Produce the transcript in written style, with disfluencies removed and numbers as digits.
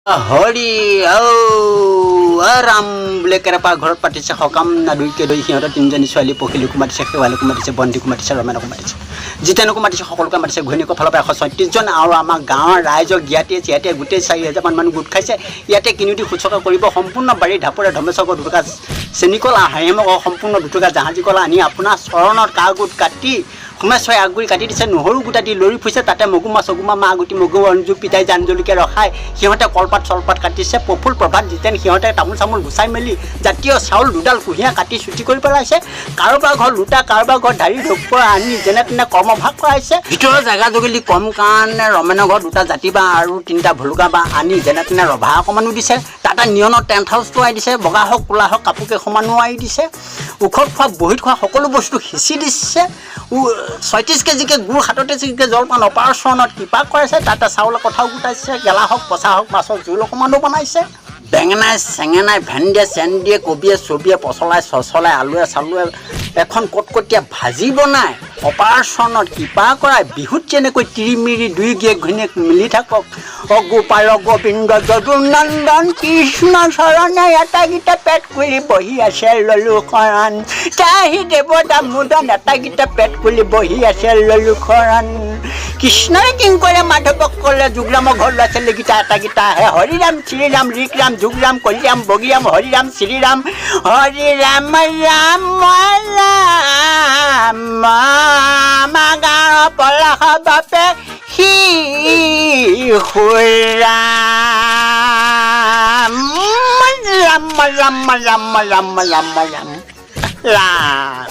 হৰি ৰাম বোলে কেৰেপা ঘৰত পাতিছে সকাম না দুইকে দুই সিহঁতৰ তিনিজনী ছোৱালী পখিলীকো মাতিছে শেৱালীকো মাতিছে বন্তিকো মাতিছে ৰমেনকো মাতিছে জিতেনকো মাতিছে সকলোকে মাতিছে ঘৈণীয়েকৰ ফালৰ পৰা 136জন আৰু আমাৰ গাঁৱৰ ৰাইজৰ জ্ঞাতিয়ে চিয়াতিয়ে গোটেই 4,000মান মানুহ গোট খাইছে ইয়াতে কিনিউতি শুশ্ৰূষা কৰিব সম্পূৰ্ণ বাৰী ঢাপৰে ধৰ্মেশ্বৰ দুটকা চেনিকল হাঁহিমক সম্পূৰ্ণ দুটকা জাহাজী কলা আনি আপোনাৰ চৰণত কাঁহ গোট কাটি সোমেশ্বৰে আগগুৰি কাটি দিছে নহৰু গোটা দি লৰি ফুৰিছে তাতে মগুমা চগুমা মাহ গুটি মগু অঞ্জু পিতাই জান জলকীয়া ৰখাই সিহঁতে কলপাত চলপাত কাটিছে প্ৰফুল প্ৰভাত জিতেন সিহঁতে তামোল চামোল গুচাই মেলি জাতীয় চাউল দুডাল কুঁহিয়া কাটি চুটি কৰি পেলাইছে কাৰোবাৰ ঘৰ লোটা কাৰোবাৰ ঘৰ ধাৰি ঢকুৱা আনি যেনে তেনে কৰ্মভাগ কৰাইছে ভিতৰৰ জেগা জগিলি কম কাৰণে ৰমেনৰ ঘৰ দুটা জাতি বা আৰু তিনিটা ভলুকা বা আনি যেনে তেনে ৰভা অকণমানো দিছে তাতে নিয়নত টেণ্ট হাউচটো আনি দিছে বগা হওক ক'লা হওক কাপোৰ কেইখনমানো আনি দিছে উখত খোৱা বহিত খোৱা সকলো বস্তু সিঁচি দিছে 36 কেজিকে গুড় 37 কেজিকে জলপান অপাৰেশ্যনত কৃপা কৰাইছে তাতে চাউলৰ কথাও গোটাইছে গেলা হওক পচা হওক মাছৰ জোল অকণমানো বনাইছে বেঙেনাই চেঙেনাই ভেন্দিয়ে চেন্দিয়ে কবিয়ে চবিয়ে পচলাই চচলাই আলুৱে চালুৱে এখন কটকটীয়া ভাজি বনাই অপাৰেশ্যনত কৃপা কৰাই বিহুত যেনেকৈ তিৰিমিৰি দুই গিয়েক ঘৈণীয়েক মিলি থাকক গোপাল গোবিন্দ যদুনন্দন কৃষ্ণ চৰণে এটাকেইটা পেট খুলি বহি আছে ললু শৰণ তাহি দেৱতা মুদন এটাকেইটা পেট খুলি বহি আছে ললু শৰণ কৃষ্ণই কিং কৰে মাধৱক ক'লে যুগৰামৰ ঘৰ ল'ৰা ছোৱালীকেইটা এটাকেইটা আহে হৰিৰাম শ্ৰীৰাম ৰিকৰাম যুগৰাম কলিৰাম বগিৰাম হৰিৰাম শ্ৰীৰাম হৰিৰাম ৰাম ৰাম আমাৰ গাঁৱৰ পলাশ বাপে ৰাম ৰাম ৰাম ৰাম ৰাম ৰাম ৰাম ৰাম